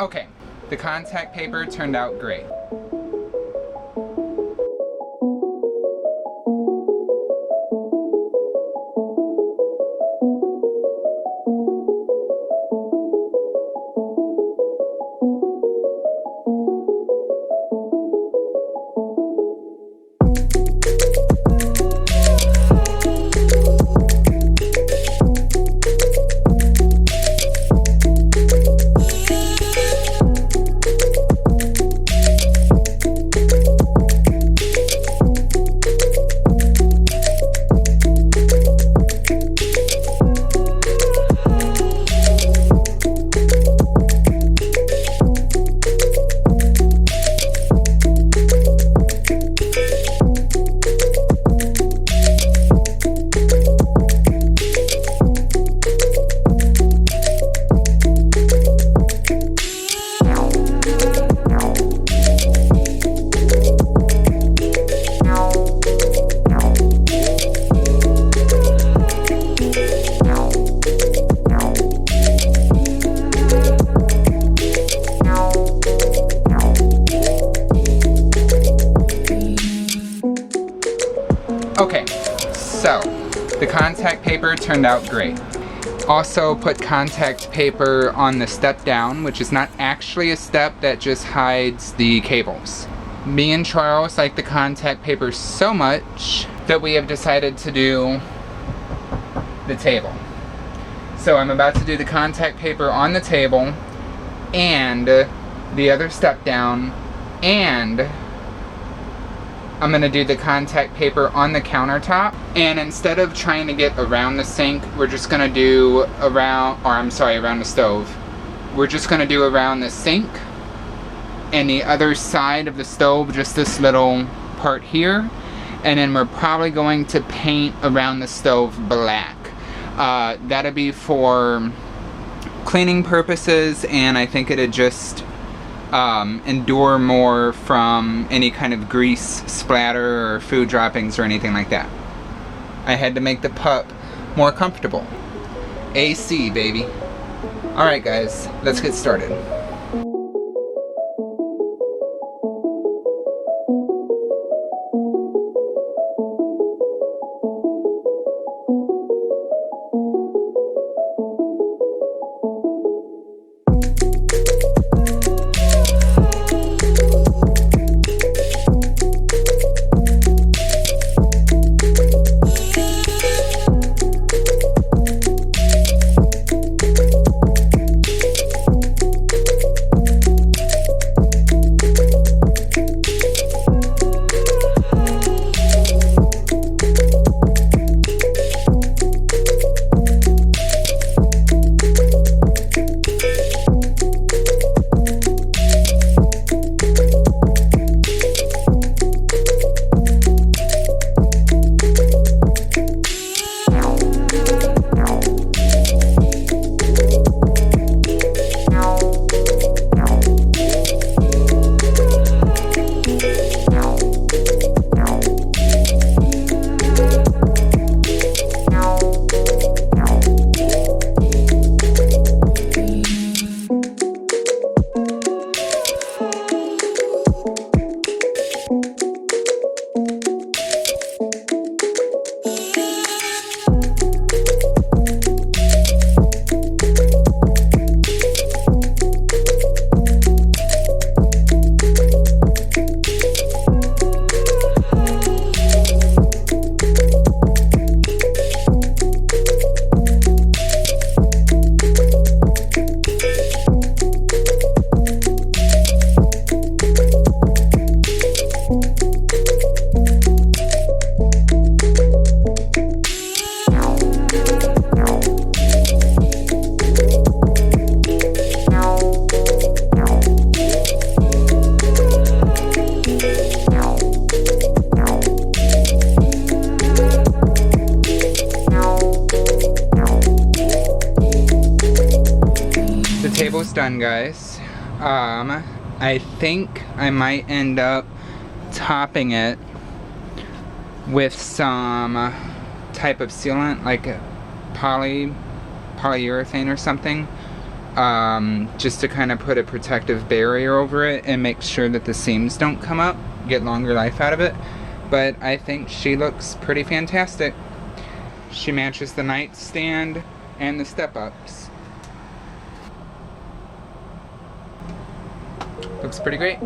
Okay, the contact paper turned out great. Okay, so the contact paper turned out great. Also put contact paper on the step down, which is not actually a step, that just hides the cables. Me and Charles like the contact paper so much that we have decided to do the table. So I'm about to do the contact paper on the table and the other step down, and I'm gonna do the contact paper on the countertop. And instead of trying to get around the sink, we're just gonna do around the stove. We're just gonna do around the sink and the other side of the stove, just this little part here. And then we're probably going to paint around the stove black. That'll be for cleaning purposes, and I think it'd just endure more from any kind of grease splatter or food droppings or anything like that. I had to make the pup more comfortable. AC, baby. Alright guys, let's get started. Table's done, guys. I think I might end up topping it with some type of sealant, like a polyurethane or something. just to kind of put a protective barrier over it and make sure that the seams don't come up, get longer life out of it. But I think she looks pretty fantastic. She matches the nightstand and the step-ups. Looks pretty great.